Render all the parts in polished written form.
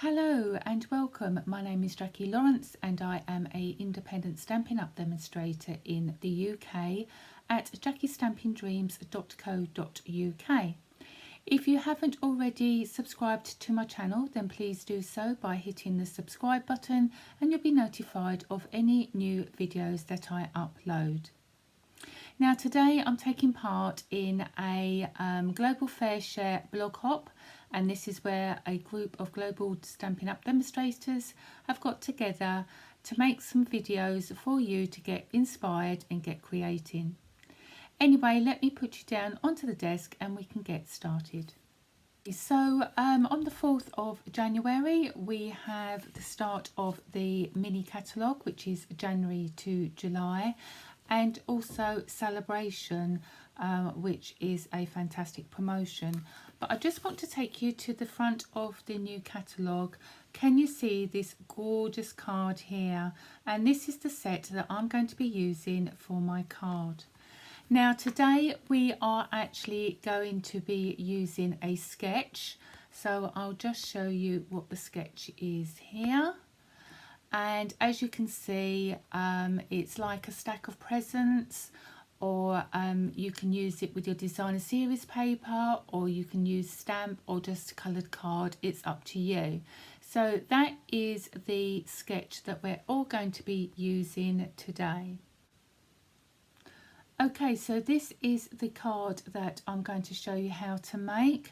Hello and welcome. My name is Jackie Lawrence and I am a independent Stampin' Up demonstrator in the UK at jackiestampingdreams.co.uk. If you haven't already subscribed to my channel, then please do so by hitting the subscribe button and you'll be notified of any new videos that I upload. Now today I'm taking part in a Global Fair Share blog hop, and this is where a group of global Stampin' Up demonstrators have got together to make some videos for you to get inspired and get creating. Anyway, let me put you down onto the desk and we can get started. So on the 4th of January we have the start of the mini catalogue, which is January to July, and also Celebration, which is a fantastic promotion. But I just want to take you to the front of the new catalogue. Can you see this gorgeous card here? And this is the set that I'm going to be using for my card. Now today we are actually going to be using a sketch, so I'll just show you what the sketch is here. And as you can see, it's like a stack of presents, or you can use it with your designer series paper, or you can use stamp or just a coloured card. It's up to you. So that is the sketch that we're all going to be using today. Okay, so this is the card that I'm going to show you how to make.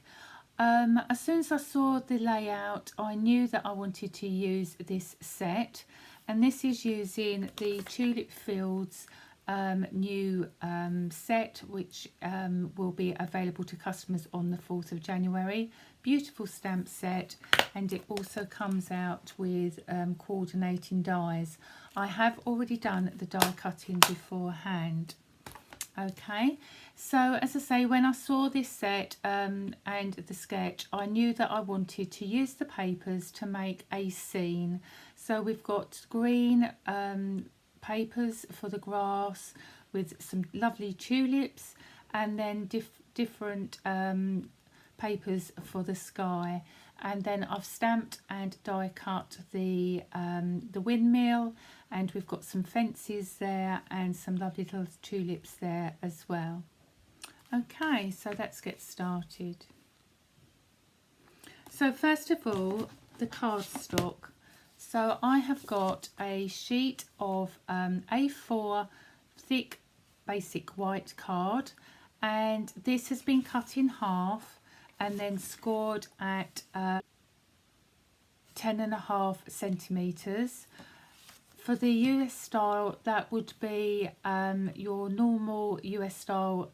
As soon as I saw the layout, I knew that I wanted to use this set, and this is using the Tulip Fields new set, which will be available to customers on the 4th of January. Beautiful stamp set, and it also comes out with coordinating dies. I have already done the die cutting beforehand. Okay, so as I say, when I saw this set and the sketch, I knew that I wanted to use the papers to make a scene. So we've got green papers for the grass with some lovely tulips, and then different papers for the sky. And then I've stamped and die cut the windmill, and we've got some fences there and some lovely little tulips there as well. Okay, so let's get started. So first of all, the cardstock. So I have got a sheet of A4 thick basic white card, and this has been cut in half and then scored at 10.5 centimetres. For the US style, that would be your normal US style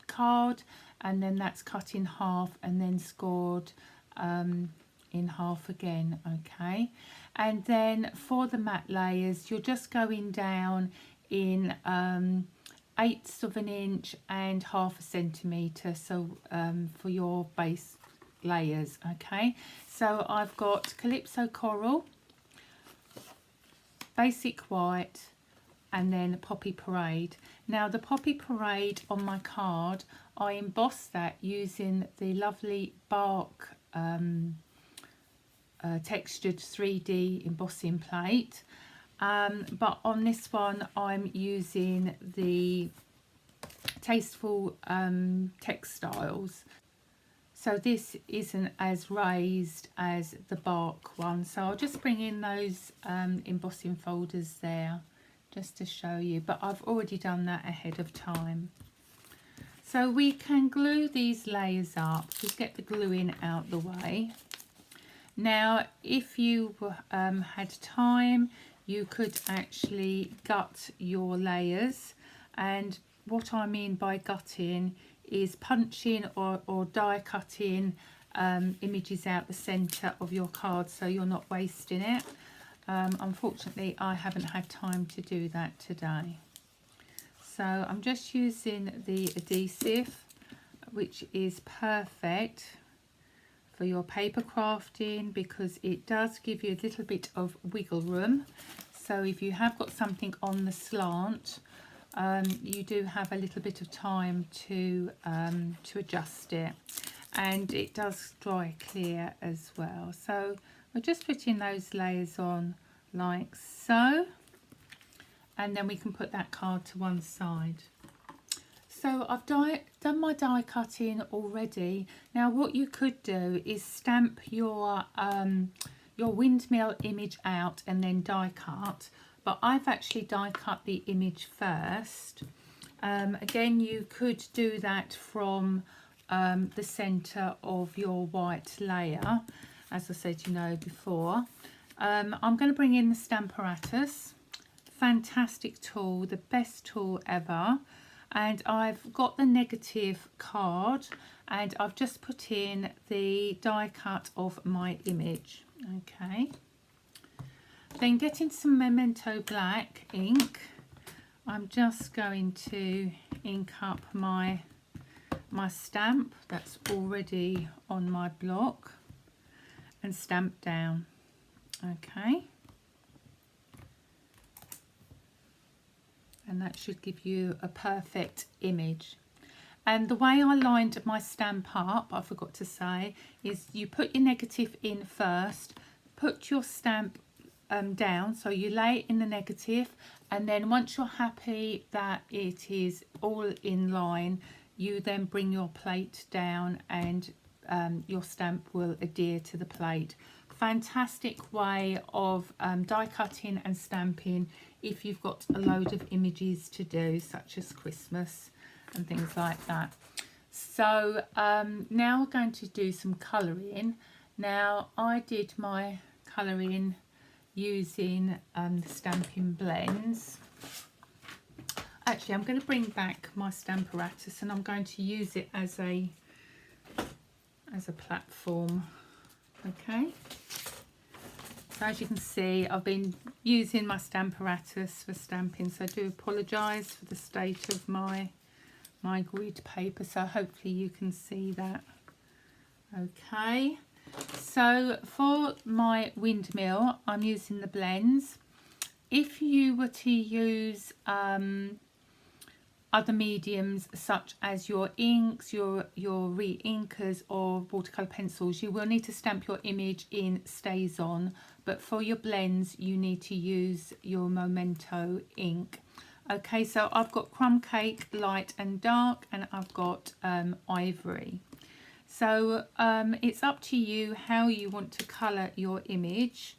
card, and then that's cut in half and then scored in half again. Okay, and then for the matte layers, you're just going down in 1/8 of an inch and 1/2 centimetre, so for your base layers. Okay, so I've got Calypso Coral, Basic White, and then Poppy Parade. Now the Poppy Parade on my card, I embossed that using the lovely bark textured 3D embossing plate. But on this one I'm using the Tasteful Textiles, so this isn't as raised as the bark one. So I'll just bring in those embossing folders there just to show you, but I've already done that ahead of time. So we can glue these layers up. Just get the gluing out the way. Now if you had time, you could actually gut your layers, and what I mean by gutting is punching or die cutting images out the centre of your card, so you're not wasting it. Unfortunately I haven't had time to do that today, so I'm just using the adhesive, which is perfect for your paper crafting because it does give you a little bit of wiggle room. So if you have got something on the slant, you do have a little bit of time to adjust it, and it does dry clear as well. So We're just putting those layers on like so, and then we can put that card to one side. So I've done my die cutting already. Now what you could do is stamp your windmill image out and then die cut, but I've actually die cut the image first. Again, you could do that from the center of your white layer, as I said, you know, before. I'm going to bring in the Stamparatus. Fantastic tool, the best tool ever. And I've got the negative card, and I've just put in the die cut of my image. Okay, then getting some Memento Black ink, I'm just going to ink up my stamp that's already on my block and stamp down. Okay, and that should give you a perfect image. And the way I lined my stamp up, I forgot to say, is you put your negative in first, put your stamp down, so you lay it in the negative, and then once you're happy that it is all in line, you then bring your plate down and your stamp will adhere to the plate. Fantastic way of die cutting and stamping if you've got a load of images to do, such as Christmas and things like that. So now we're going to do some colouring. Now I did my colouring using the stamping blends. Actually, I'm going to bring back my Stamparatus and I'm going to use it as a platform. Okay, so as you can see, I've been using my Stamparatus for stamping, so I do apologise for the state of my grid paper, so hopefully you can see that. Okay, so for my windmill, I'm using the blends. If you were to use other mediums such as your inks, your re-inkers or watercolour pencils, you will need to stamp your image in StazOn, but for your blends you need to use your Memento ink. Okay, so I've got Crumb Cake, Light and Dark, and I've got Ivory. So it's up to you how you want to colour your image,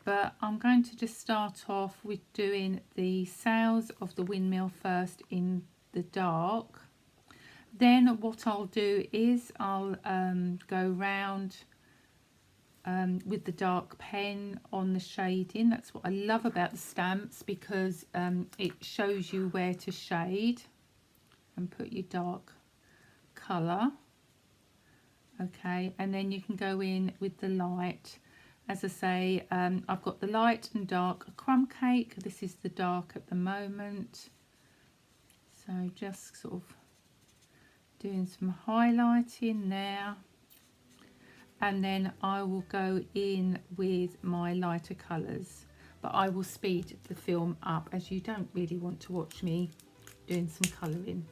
but I'm going to just start off with doing the sails of the windmill first in the dark. Then what I'll do is I'll go round with the dark pen on the shading. That's what I love about the stamps, because it shows you where to shade and put your dark colour. Okay, and then you can go in with the light. As I say, I've got the light and dark Crumb Cake. This is the dark at the moment. So just sort of doing some highlighting there. And then I will go in with my lighter colours. But I will speed the film up, as you don't really want to watch me doing some colouring.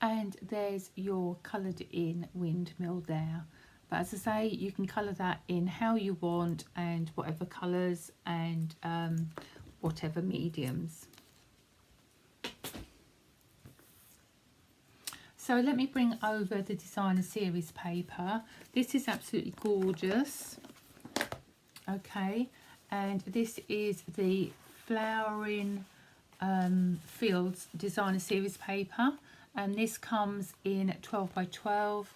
And there's your coloured in windmill there. But as I say, you can colour that in how you want, and whatever colours and whatever mediums. So let me bring over the designer series paper. This is absolutely gorgeous. Okay, and this is the Flowering Fields Designer Series paper, and this comes in 12 by 12,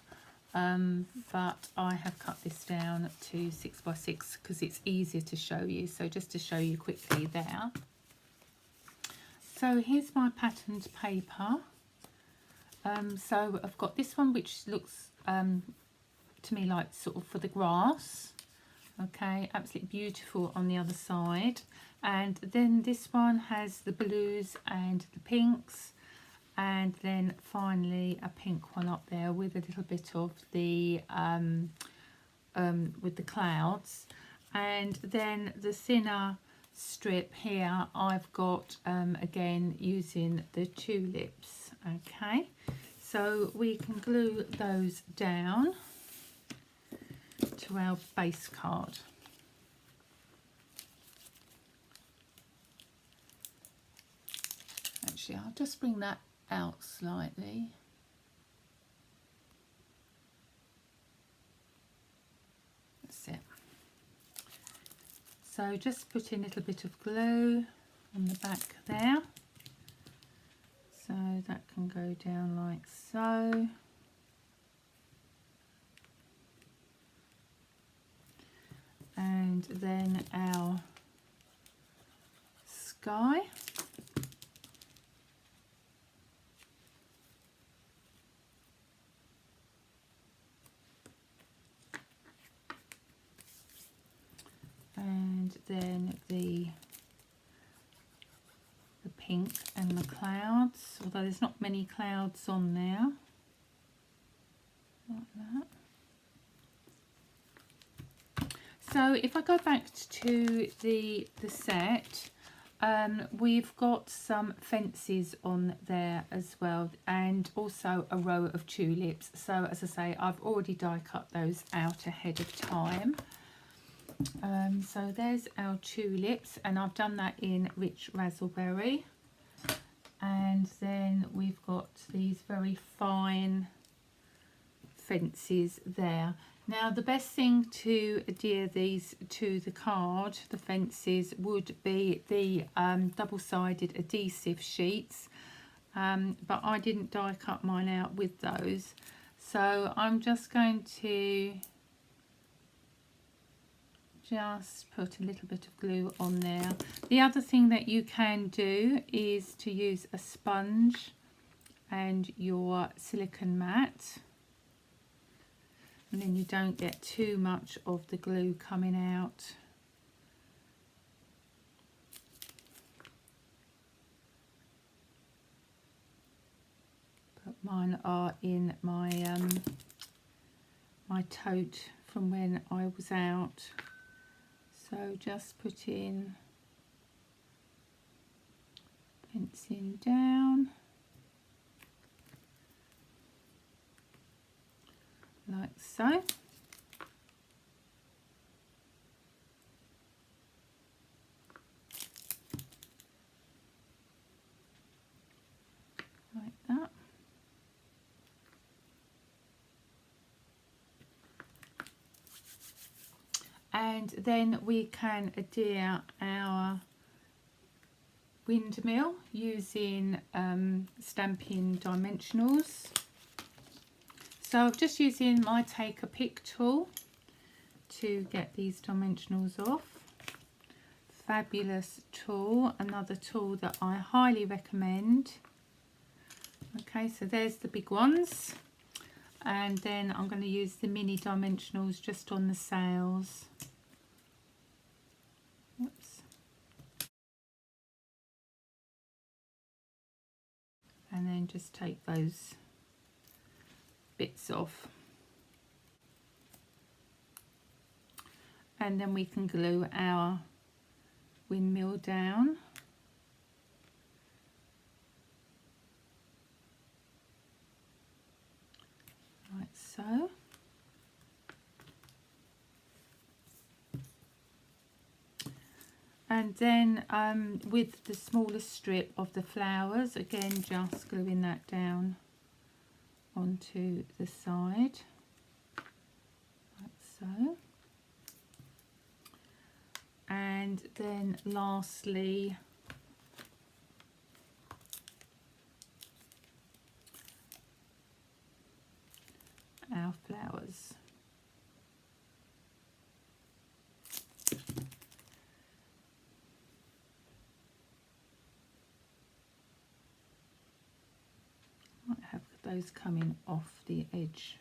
but I have cut this down to 6 by 6 because it's easier to show you. So just to show you quickly there. So here's my patterned paper. So I've got this one which looks to me like sort of for the grass. Okay, absolutely beautiful on the other side. And then this one has the blues and the pinks, and then finally a pink one up there with a little bit of the with the clouds. And then the thinner strip here I've got again using the tulips. Okay, so we can glue those down to our base card. Actually, I'll just bring that out slightly. That's it. So just put in a little bit of glue on the back there. So that can go down like so. And then our sky. And then the pink and the clouds, although there's not many clouds on there. Like that. So if I go back to the set, we've got some fences on there as well, and also a row of tulips. So as I say, I've already die cut those out ahead of time. So there's our tulips, and I've done that in rich raspberry. And then we've got these very fine fences there. Now the best thing to adhere these to the card, the fences, would be the double-sided adhesive sheets, but I didn't die cut mine out with those, so I'm just going to just put a little bit of glue on there. The other thing that you can do is to use a sponge and your silicone mat, and then you don't get too much of the glue coming out. But mine are in my my tote from when I was out. So just put in fencing down like so. Like that. And then we can adhere our windmill using Stampin' Dimensionals. So I'm just using my Take a Pick tool to get these dimensionals off. Fabulous tool, another tool that I highly recommend. Okay, so there's the big ones, and then I'm going to use the mini dimensionals just on the sails. Oops. And then just take those bits off, and then we can glue our windmill down like so. And then with the smaller strip of the flowers, again just gluing that down onto the side like so. And then lastly, our flowers. Might have those coming off the edge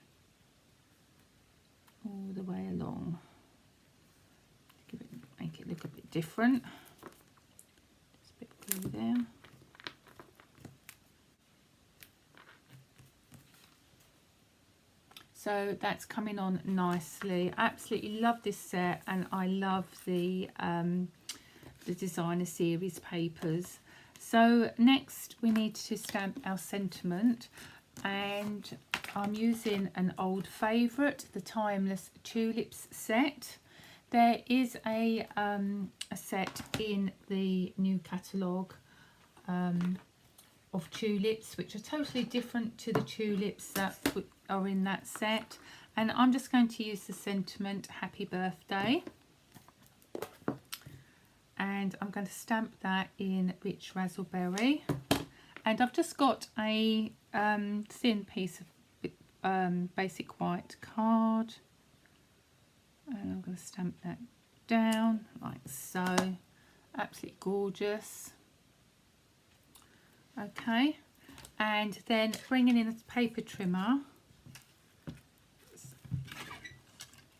all the way along. Make it look a bit different. Just a bit glue there. So that's coming on nicely. I absolutely love this set, and I love the designer series papers. So next we need to stamp our sentiment, and I'm using an old favourite, the Timeless Tulips set. There is a set in the new catalogue of tulips, which are totally different to the tulips that are in that set, and I'm just going to use the sentiment Happy Birthday, and I'm going to stamp that in Rich Razzleberry. And I've just got a thin piece of basic white card, and I'm going to stamp that down like so. Absolutely gorgeous. Okay, and then bringing in a paper trimmer,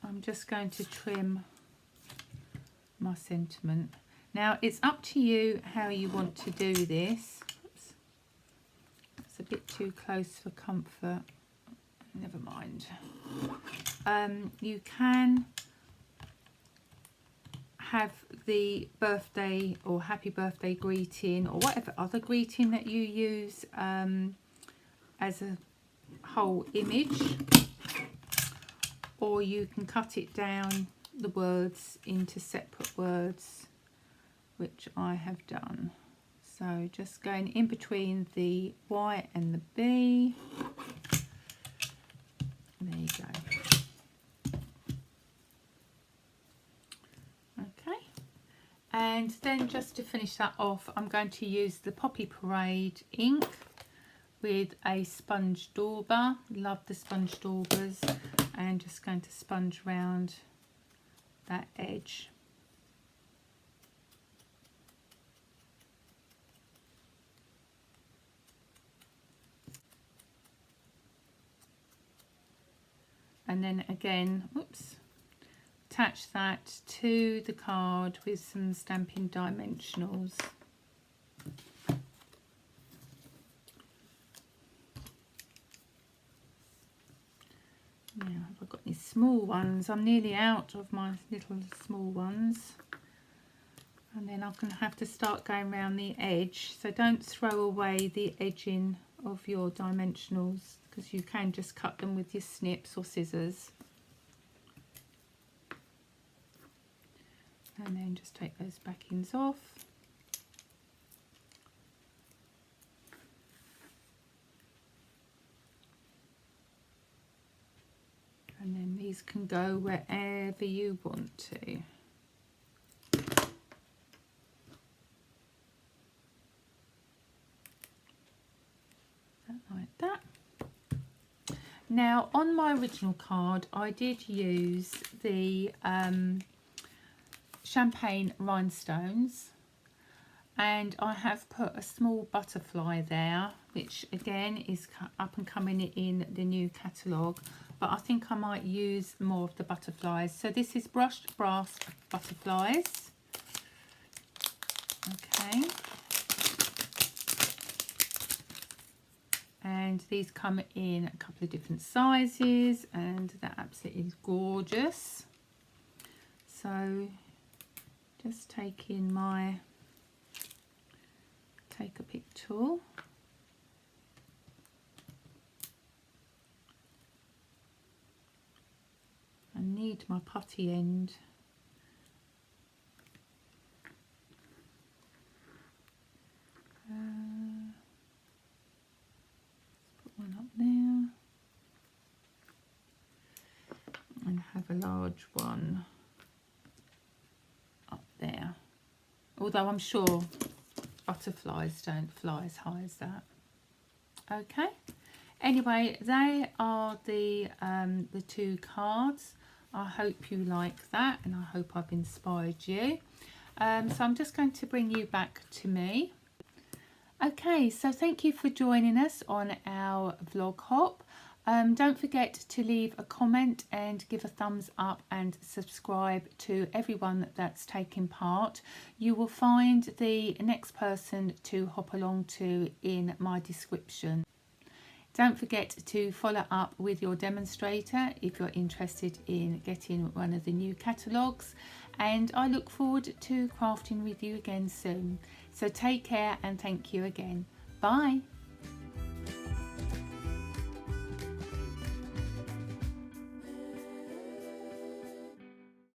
I'm just going to trim my sentiment. Now it's up to you how you want to do this. Oops. It's a bit too close for comfort. Never mind. You can have the birthday or happy birthday greeting or whatever other greeting that you use as a whole image, or you can cut it down, the words, into separate words, which I have done. So just going in between the Y and the B. There you go. Okay, and then just to finish that off, I'm going to use the Poppy Parade ink with a sponge dauber. Love the sponge daubers, and just going to sponge around that edge. And then again, oops, attach that to the card with some Stampin' Dimensionals. Now, have I got any small ones? I'm nearly out of my little small ones. And then I'm going to have to start going around the edge. So don't throw away the edging of your dimensionals, because you can just cut them with your snips or scissors. And then just take those backings off. And then these can go wherever you want to. Like that. Now on my original card I did use the champagne rhinestones, and I have put a small butterfly there, which again is up and coming in the new catalogue, but I think I might use more of the butterflies. So this is brushed brass butterflies. Okay. And these come in a couple of different sizes, and they're absolutely gorgeous. So just taking my Take a Pick tool, I need my putty end. One up there and have a large one up there. although I'm sure butterflies don't fly as high as that. Okay, anyway, they are the 2 cards. I hope you like that, and I hope I've inspired you. So I'm just going to bring you back to me. Okay, so thank you for joining us on our vlog hop. Don't forget to leave a comment and give a thumbs up and subscribe to everyone that's taking part. You will find the next person to hop along to in my description. Don't forget to follow up with your demonstrator if you're interested in getting one of the new catalogues, and I look forward to crafting with you again soon. So take care and thank you again. Bye.